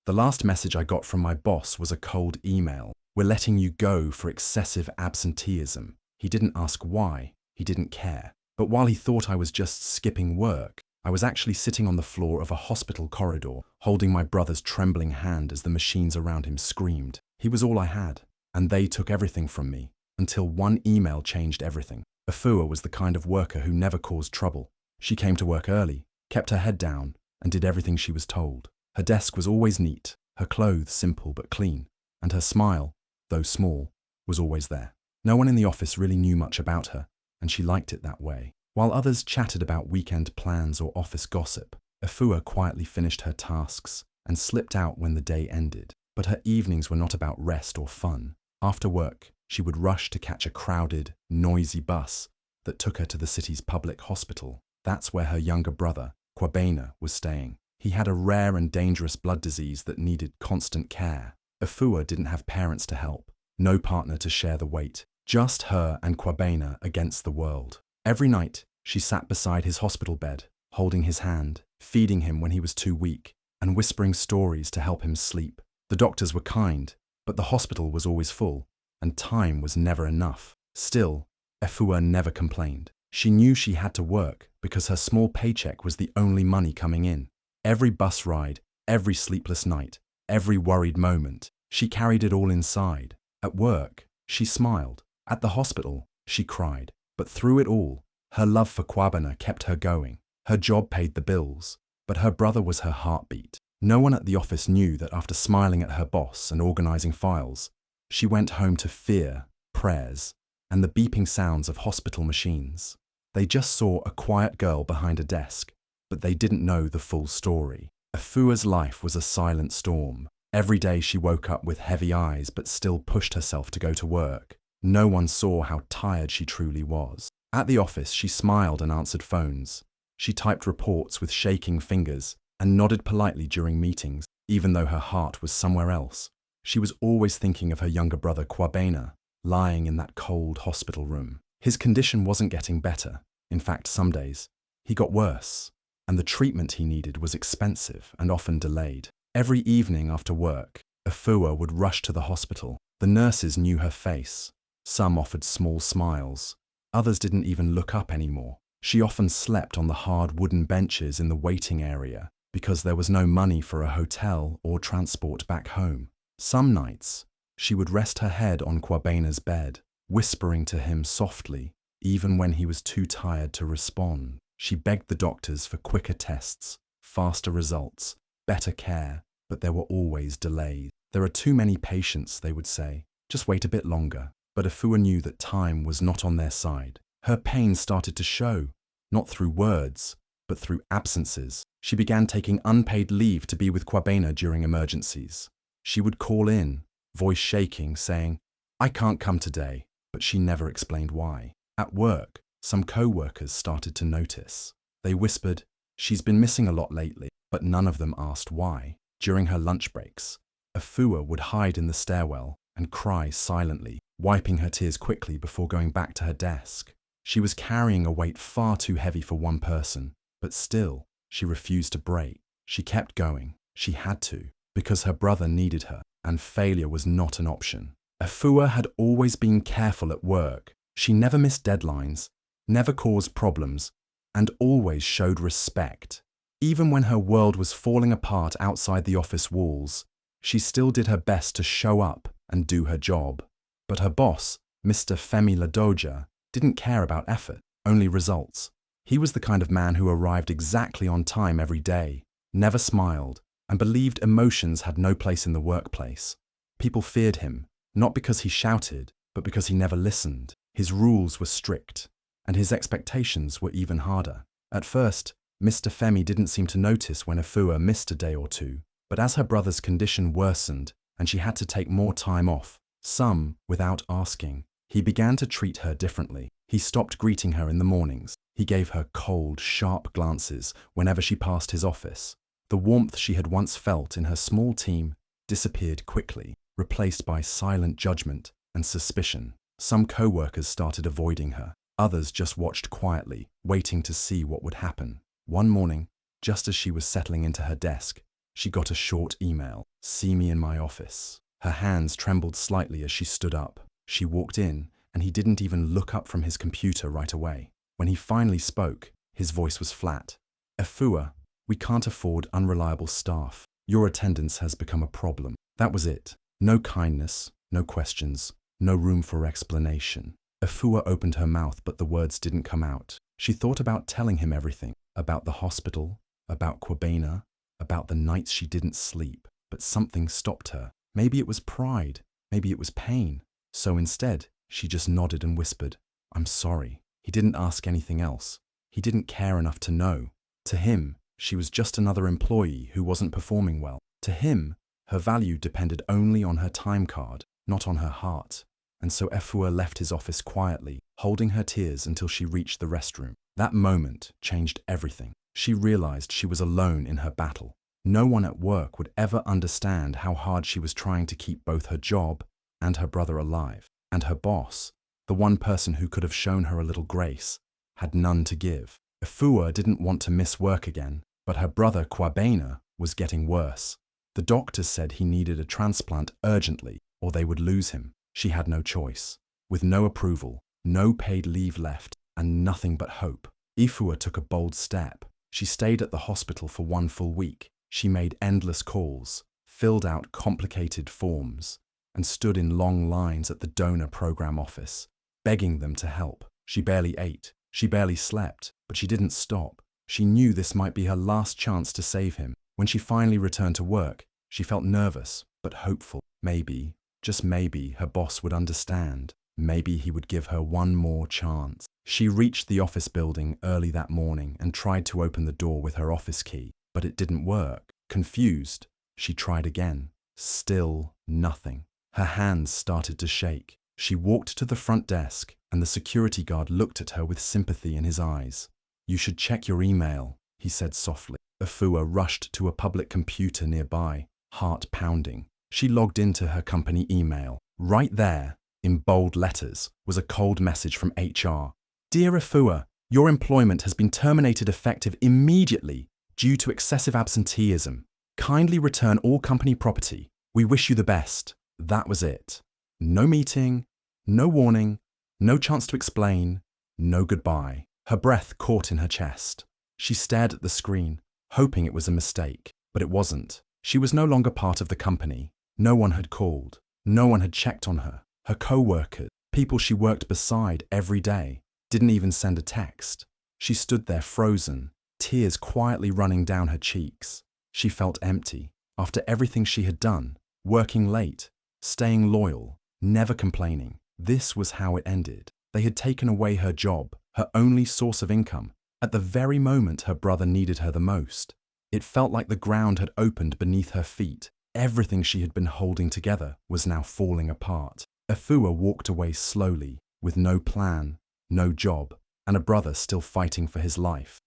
The last message I got from my boss was a cold email. We're letting you go for excessive absenteeism. He didn't ask why. He didn't care. But while he thought I was just skipping work, I was actually sitting on the floor of a hospital corridor, holding my brother's trembling hand as the machines around him screamed. He was all I had, and they took everything from me, until one email changed everything. Ephua was the kind of worker who never caused trouble. She came to work early, kept her head down, and did everything she was told. Her desk was always neat, her clothes simple but clean, and her smile, though small, was always there. No one in the office really knew much about her, and she liked it that way. While others chatted about weekend plans or office gossip, Ephua quietly finished her tasks and slipped out when the day ended. But her evenings were not about rest or fun. After work, she would rush to catch a crowded, noisy bus that took her to the city's public hospital. That's where her younger brother, Kwabena, was staying. He had a rare and dangerous blood disease that needed constant care. Ephua didn't have parents to help, no partner to share the weight, just her and Kwabena against the world. Every night, she sat beside his hospital bed, holding his hand, feeding him when he was too weak, and whispering stories to help him sleep. The doctors were kind, but the hospital was always full, and time was never enough. Still, Ephua never complained. She knew she had to work because her small paycheck was the only money coming in. Every bus ride, every sleepless night, every worried moment, she carried it all inside. At work, she smiled. At the hospital, she cried. But through it all, her love for Kwabena kept her going. Her job paid the bills, but her brother was her heartbeat. No one at the office knew that after smiling at her boss and organizing files, she went home to fear, prayers, and the beeping sounds of hospital machines. They just saw a quiet girl behind a desk, but they didn't know the full story. Efua's life was a silent storm. Every day she woke up with heavy eyes but still pushed herself to go to work. No one saw how tired she truly was. At the office, she smiled and answered phones. She typed reports with shaking fingers and nodded politely during meetings, even though her heart was somewhere else. She was always thinking of her younger brother Kwabena, lying in that cold hospital room. His condition wasn't getting better. In fact, some days, he got worse, and the treatment he needed was expensive and often delayed. Every evening after work, Ephua would rush to the hospital. The nurses knew her face. Some offered small smiles. Others didn't even look up anymore. She often slept on the hard wooden benches in the waiting area because there was no money for a hotel or transport back home. Some nights, she would rest her head on Kwabena's bed, whispering to him softly, even when he was too tired to respond. She begged the doctors for quicker tests, faster results, better care, but there were always delays. There are too many patients, they would say. Just wait a bit longer. But Ephua knew that time was not on their side. Her pain started to show, not through words, but through absences. She began taking unpaid leave to be with Kwabena during emergencies. She would call in, voice shaking, saying, "I can't come today," but she never explained why. At work, some co-workers started to notice. They whispered, "She's been missing a lot lately," but none of them asked why. During her lunch breaks, Ephua would hide in the stairwell and cry silently, wiping her tears quickly before going back to her desk. She was carrying a weight far too heavy for one person, but still, she refused to break. She kept going. She had to, because her brother needed her, and failure was not an option. Ephua had always been careful at work. She never missed deadlines, never caused problems, and always showed respect. Even when her world was falling apart outside the office walls, she still did her best to show up and do her job. But her boss, Mr. Femi Ladoja, didn't care about effort, only results. He was the kind of man who arrived exactly on time every day, never smiled, and believed emotions had no place in the workplace. People feared him, not because he shouted, but because he never listened. His rules were strict, and his expectations were even harder. At first, Mr. Femi didn't seem to notice when Ephua missed a day or two, but as her brother's condition worsened and she had to take more time off, some without asking, he began to treat her differently. He stopped greeting her in the mornings. He gave her cold, sharp glances whenever she passed his office. The warmth she had once felt in her small team disappeared quickly, replaced by silent judgment and suspicion. Some co-workers started avoiding her. Others just watched quietly, waiting to see what would happen. One morning, just as she was settling into her desk, She got a short email. See me in my office. Her hands trembled slightly as she stood up. She walked in, and he didn't even look up from his computer right away. When he finally spoke, his voice was flat. Ephua, we can't afford unreliable staff. Your attendance has become a problem. That was it. No kindness, no questions, no room for explanation. Ephua opened her mouth, but the words didn't come out. She thought about telling him everything, about the hospital, about Kwabena, about the nights she didn't sleep, but something stopped her. Maybe it was pride, maybe it was pain. So instead, she just nodded and whispered, I'm sorry. He didn't ask anything else. He didn't care enough to know. To him, she was just another employee who wasn't performing well. To him, her value depended only on her time card, not on her heart. And so Ephua left his office quietly, holding her tears until she reached the restroom. That moment changed everything. She realized she was alone in her battle. No one at work would ever understand how hard she was trying to keep both her job and her brother alive. And her boss, the one person who could have shown her a little grace, had none to give. Ephua didn't want to miss work again, but her brother Kwabena was getting worse. The doctors said he needed a transplant urgently, or they would lose him. She had no choice. With no approval, no paid leave left, and nothing but hope, Ephua took a bold step. She stayed at the hospital for 1 full week. She made endless calls, filled out complicated forms, and stood in long lines at the donor program office, begging them to help. She barely ate, she barely slept, but she didn't stop. She knew this might be her last chance to save him. When she finally returned to work, she felt nervous, but hopeful. Maybe, just maybe, her boss would understand. Maybe he would give her one more chance. She reached the office building early that morning and tried to open the door with her office key, but it didn't work. Confused, she tried again. Still nothing. Her hands started to shake. She walked to the front desk, and the security guard looked at her with sympathy in his eyes. You should check your email, he said softly. Ephua rushed to a public computer nearby, heart pounding. She logged into her company email. Right there, in bold letters, was a cold message from HR. Dear Ephua, your employment has been terminated effective immediately due to excessive absenteeism. Kindly return all company property. We wish you the best. That was it. No meeting, no warning, no chance to explain, no goodbye. Her breath caught in her chest. She stared at the screen, hoping it was a mistake, but it wasn't. She was no longer part of the company. No one had called. No one had checked on her. Her co-workers, people she worked beside every day, didn't even send a text. She stood there frozen, tears quietly running down her cheeks. She felt empty. After everything she had done, working late, staying loyal, never complaining, this was how it ended. They had taken away her job, her only source of income, at the very moment her brother needed her the most. It felt like the ground had opened beneath her feet. Everything she had been holding together was now falling apart. Ephua walked away slowly, with no plan, no job, and a brother still fighting for his life.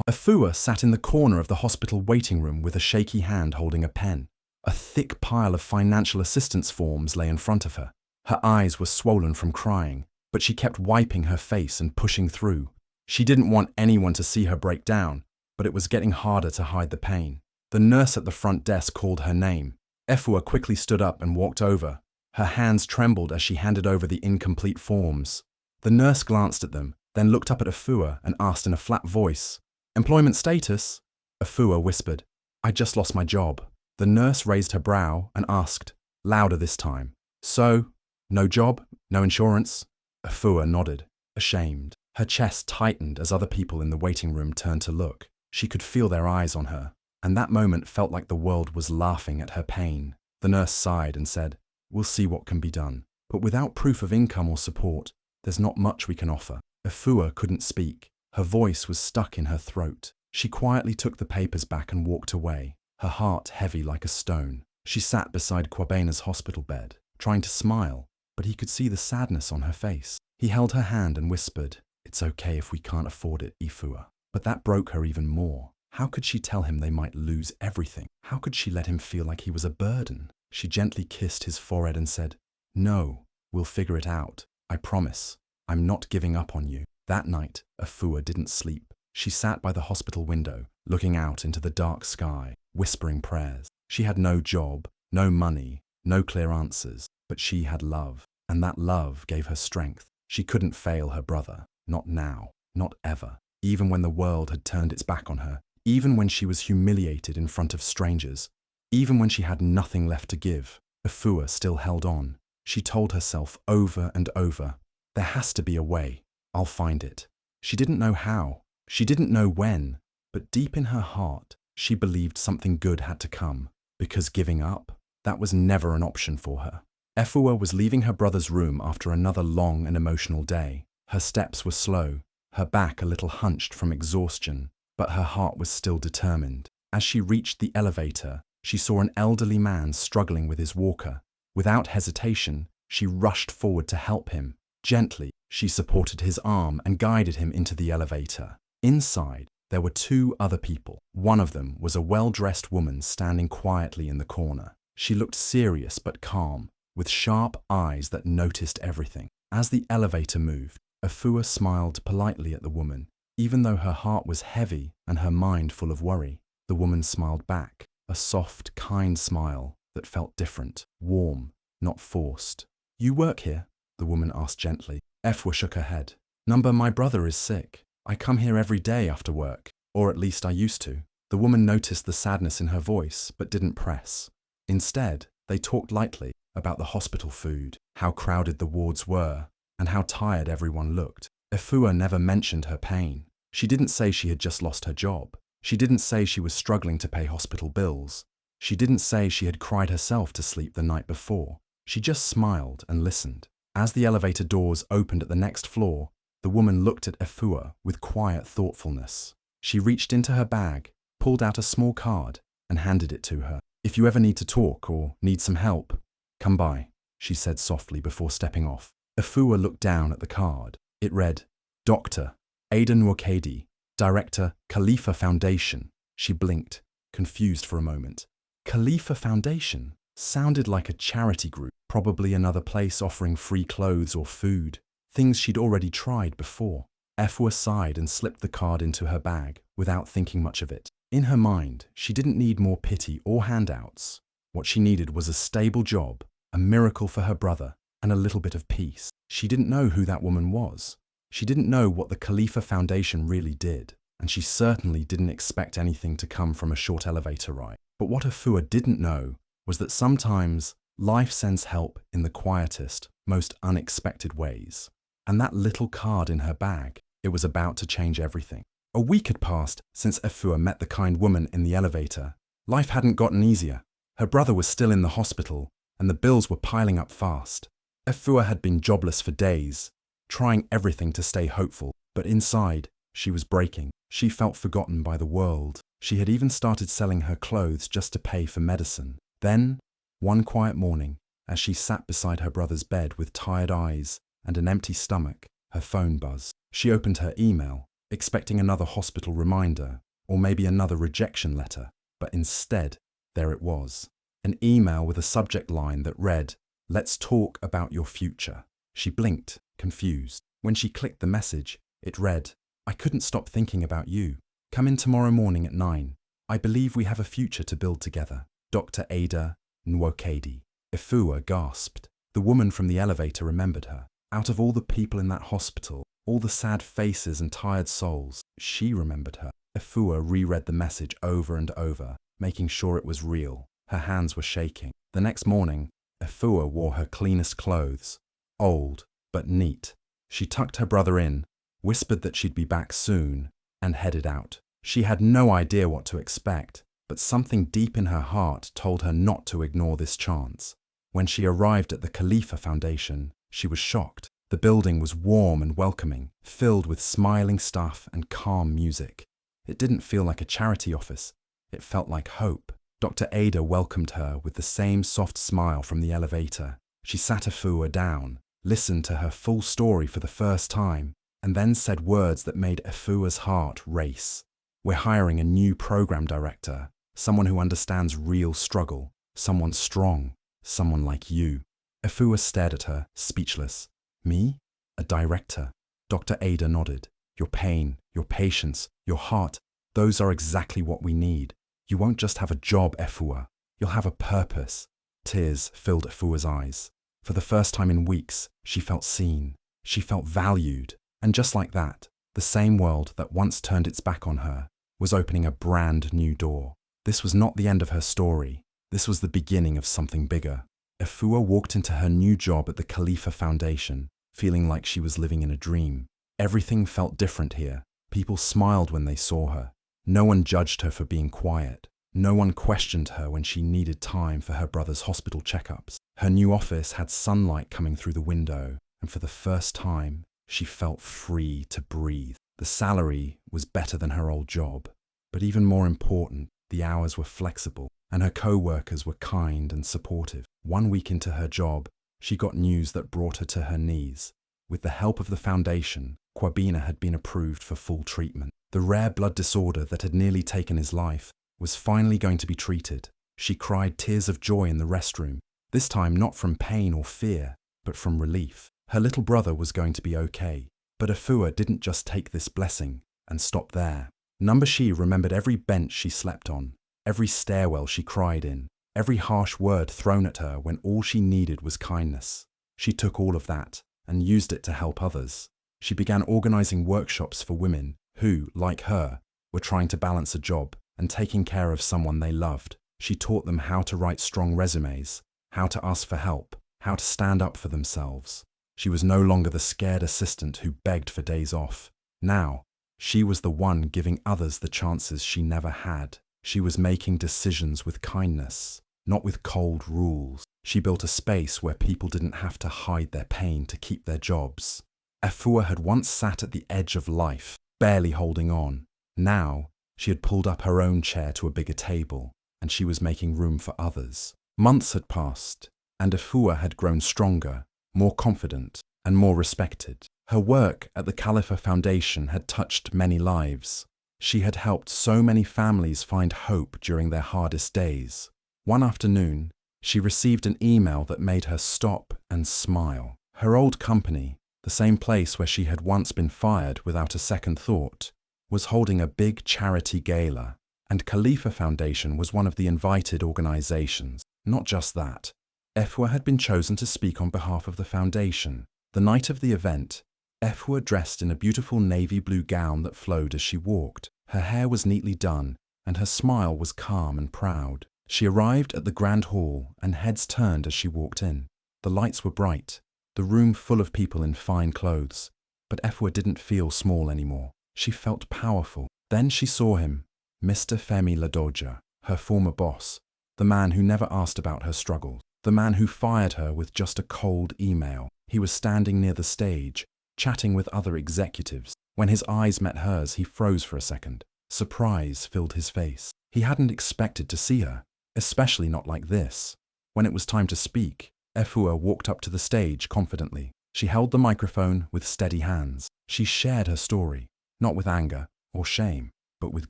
Ephua sat in the corner of the hospital waiting room with a shaky hand holding a pen. A thick pile of financial assistance forms lay in front of her. Her eyes were swollen from crying, but she kept wiping her face and pushing through. She didn't want anyone to see her break down, but it was getting harder to hide the pain. The nurse at the front desk called her name. Ephua quickly stood up and walked over. Her hands trembled as she handed over the incomplete forms. The nurse glanced at them, then looked up at Ephua and asked in a flat voice, "Employment status?" Ephua whispered, "I just lost my job." The nurse raised her brow and asked, louder this time, "So, no job, no insurance?" Ephua nodded, ashamed. Her chest tightened as other people in the waiting room turned to look. She could feel their eyes on her, and that moment felt like the world was laughing at her pain. The nurse sighed and said, "We'll see what can be done. But without proof of income or support, there's not much we can offer." Ephua couldn't speak. Her voice was stuck in her throat. She quietly took the papers back and walked away, her heart heavy like a stone. She sat beside Kwabena's hospital bed, trying to smile, but he could see the sadness on her face. He held her hand and whispered, "It's okay if we can't afford it, Ephua." But that broke her even more. How could she tell him they might lose everything? How could she let him feel like he was a burden? She gently kissed his forehead and said, "No, we'll figure it out. I promise. I'm not giving up on you." That night, Ephua didn't sleep. She sat by the hospital window, looking out into the dark sky. whispering prayers. She had no job, no money, no clear answers, but she had love, and that love gave her strength. She couldn't fail her brother, not now, not ever, even when the world had turned its back on her, even when she was humiliated in front of strangers, even when she had nothing left to give. Ephua still held on. She told herself over and over, there has to be a way. I'll find it. She didn't know how. She didn't know when. But deep in her heart, she believed something good had to come. Because giving up, that was never an option for her. Ephua was leaving her brother's room after another long and emotional day. Her steps were slow, her back a little hunched from exhaustion, but her heart was still determined. As she reached the elevator, she saw an elderly man struggling with his walker. Without hesitation, she rushed forward to help him. Gently, she supported his arm and guided him into the elevator. Inside, there were two other people. One of them was a well-dressed woman standing quietly in the corner. She looked serious but calm, with sharp eyes that noticed everything. As the elevator moved, Ephua smiled politely at the woman, even though her heart was heavy and her mind full of worry. The woman smiled back, a soft, kind smile that felt different, warm, not forced. "You work here?" the woman asked gently. Ephua shook her head. "My brother is sick. I come here every day after work, or at least I used to." The woman noticed the sadness in her voice, but didn't press. Instead, they talked lightly about the hospital food, how crowded the wards were, and how tired everyone looked. Ephua never mentioned her pain. She didn't say she had just lost her job. She didn't say she was struggling to pay hospital bills. She didn't say she had cried herself to sleep the night before. She just smiled and listened. As the elevator doors opened at the next floor, the woman looked at Ephua with quiet thoughtfulness. She reached into her bag, pulled out a small card, and handed it to her. "If you ever need to talk or need some help, come by," she said softly before stepping off. Ephua looked down at the card. It read, "Dr. Ada Nwokedi, Director, Khalifa Foundation." She blinked, confused for a moment. Khalifa Foundation sounded like a charity group, probably another place offering free clothes or food, things she'd already tried before. Ephua sighed and slipped the card into her bag without thinking much of it. In her mind, she didn't need more pity or handouts. What she needed was a stable job, a miracle for her brother, and a little bit of peace. She didn't know who that woman was. She didn't know what the Khalifa Foundation really did, and she certainly didn't expect anything to come from a short elevator ride. But what Ephua didn't know was that sometimes life sends help in the quietest, most unexpected ways. And that little card in her bag, it was about to change everything. A week had passed since Ephua met the kind woman in the elevator. Life hadn't gotten easier. Her brother was still in the hospital, and the bills were piling up fast. Ephua had been jobless for days, trying everything to stay hopeful, but inside, she was breaking. She felt forgotten by the world. She had even started selling her clothes just to pay for medicine. Then, one quiet morning, as she sat beside her brother's bed with tired eyes and an empty stomach, her phone buzzed. She opened her email, expecting another hospital reminder, or maybe another rejection letter, but instead, there it was. An email with a subject line that read, "Let's talk about your future." She blinked, confused. When she clicked the message, it read, "I couldn't stop thinking about you. Come in tomorrow morning at 9. I believe we have a future to build together. Dr. Ada Nwokedi." Ephua gasped. The woman from the elevator remembered her. Out of all the people in that hospital, all the sad faces and tired souls, she remembered her. Ephua reread the message over and over, making sure it was real. Her hands were shaking. The next morning, Ephua wore her cleanest clothes, old but neat. She tucked her brother in, whispered that she'd be back soon, and headed out. She had no idea what to expect, but something deep in her heart told her not to ignore this chance. When she arrived at the Khalifa Foundation, she was shocked. The building was warm and welcoming, filled with smiling staff and calm music. It didn't feel like a charity office. It felt like hope. Dr. Ada welcomed her with the same soft smile from the elevator. She sat Ephua down, listened to her full story for the first time, and then said words that made Efua's heart race. "We're hiring a new program director, someone who understands real struggle, someone strong, someone like you." Ephua stared at her, speechless. "Me? A director?" Dr. Ada nodded. "Your pain, your patience, your heart, those are exactly what we need. You won't just have a job, Ephua. You'll have a purpose. Tears filled Efua's eyes. For the first time in weeks, she felt seen. She felt valued. And just like that, the same world that once turned its back on her was opening a brand new door. This was not the end of her story. This was the beginning of something bigger. Ephua walked into her new job at the Khalifa Foundation, feeling like she was living in a dream. Everything felt different here. People smiled when they saw her. No one judged her for being quiet. No one questioned her when she needed time for her brother's hospital checkups. Her new office had sunlight coming through the window, and for the first time, she felt free to breathe. The salary was better than her old job, but even more important, the hours were flexible, and her co-workers were kind and supportive. 1 week into her job, she got news that brought her to her knees. With the help of the foundation, Kwabena had been approved for full treatment. The rare blood disorder that had nearly taken his life was finally going to be treated. She cried tears of joy in the restroom, this time not from pain or fear, but from relief. Her little brother was going to be okay. But Ephua didn't just take this blessing and stop there. Numbershi remembered every bench she slept on, every stairwell she cried in, every harsh word thrown at her when all she needed was kindness. She took all of that and used it to help others. She began organizing workshops for women who, like her, were trying to balance a job and taking care of someone they loved. She taught them how to write strong resumes, how to ask for help, how to stand up for themselves. She was no longer the scared assistant who begged for days off. Now, she was the one giving others the chances she never had. She was making decisions with kindness, not with cold rules. She built a space where people didn't have to hide their pain to keep their jobs. Ephua had once sat at the edge of life, barely holding on. Now, she had pulled up her own chair to a bigger table, and she was making room for others. Months had passed, and Ephua had grown stronger, more confident, and more respected. Her work at the Khalifa Foundation had touched many lives. She had helped so many families find hope during their hardest days. One afternoon, she received an email that made her stop and smile. Her old company, the same place where she had once been fired without a second thought, was holding a big charity gala, and Khalifa Foundation was one of the invited organizations. Not just that, Ephua had been chosen to speak on behalf of the foundation. The night of the event, Ephua dressed in a beautiful navy blue gown that flowed as she walked. Her hair was neatly done, and her smile was calm and proud. She arrived at the grand hall, and heads turned as she walked in. The lights were bright, the room full of people in fine clothes, but Ephua didn't feel small anymore. She felt powerful. Then she saw him, Mr. Femi Ladoja, her former boss, the man who never asked about her struggles, the man who fired her with just a cold email. He was standing near the stage, chatting with other executives. When his eyes met hers, he froze for a second. Surprise filled his face. He hadn't expected to see her, especially not like this. When it was time to speak, Ephua walked up to the stage confidently. She held the microphone with steady hands. She shared her story, not with anger or shame, but with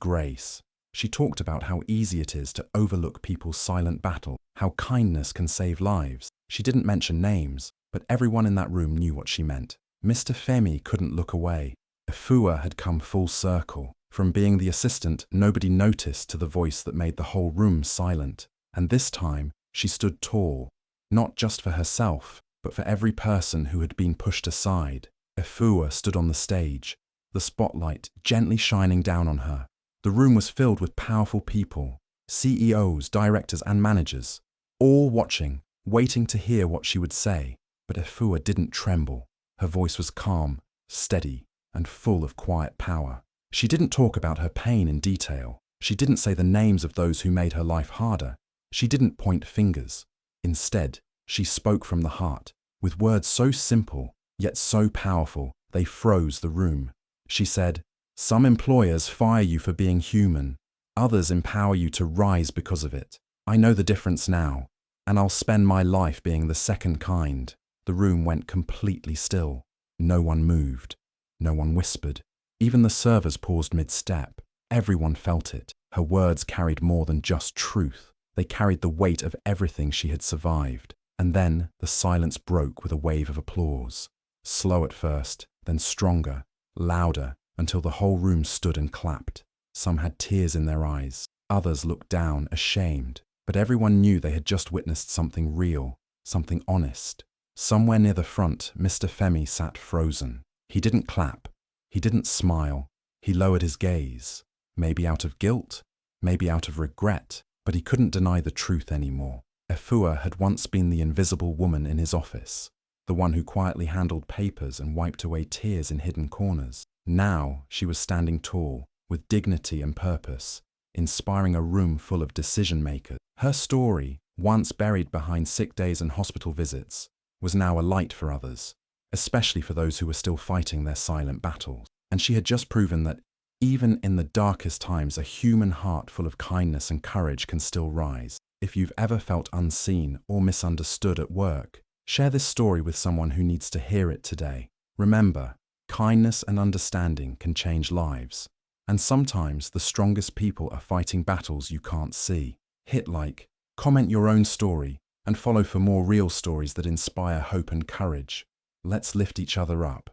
grace. She talked about how easy it is to overlook people's silent battle, how kindness can save lives. She didn't mention names, but everyone in that room knew what she meant. Mr. Femi couldn't look away. Ephua had come full circle, from being the assistant nobody noticed to the voice that made the whole room silent. And this time, she stood tall, not just for herself, but for every person who had been pushed aside. Ephua stood on the stage, the spotlight gently shining down on her. The room was filled with powerful people, CEOs, directors, and managers, all watching, waiting to hear what she would say. But Ephua didn't tremble. Her voice was calm, steady, and full of quiet power. She didn't talk about her pain in detail. She didn't say the names of those who made her life harder. She didn't point fingers. Instead, she spoke from the heart, with words so simple, yet so powerful, they froze the room. She said, "Some employers fire you for being human. Others empower you to rise because of it. I know the difference now, and I'll spend my life being the second kind." The room went completely still. No one moved. No one whispered. Even the servers paused mid-step. Everyone felt it. Her words carried more than just truth. They carried the weight of everything she had survived. And then the silence broke with a wave of applause. Slow at first, then stronger, louder, until the whole room stood and clapped. Some had tears in their eyes. Others looked down, ashamed, but everyone knew they had just witnessed something real, something honest. Somewhere near the front, Mr. Femi sat frozen. He didn't clap. He didn't smile. He lowered his gaze. Maybe out of guilt, maybe out of regret, but he couldn't deny the truth anymore. Ephua had once been the invisible woman in his office, the one who quietly handled papers and wiped away tears in hidden corners. Now she was standing tall, with dignity and purpose, inspiring a room full of decision-makers. Her story, once buried behind sick days and hospital visits, was now a light for others, especially for those who were still fighting their silent battles. And she had just proven that even in the darkest times, a human heart full of kindness and courage can still rise. If you've ever felt unseen or misunderstood at work, share this story with someone who needs to hear it today. Remember, kindness and understanding can change lives. And sometimes the strongest people are fighting battles you can't see. Hit like, comment your own story, and follow for more real stories that inspire hope and courage. Let's lift each other up.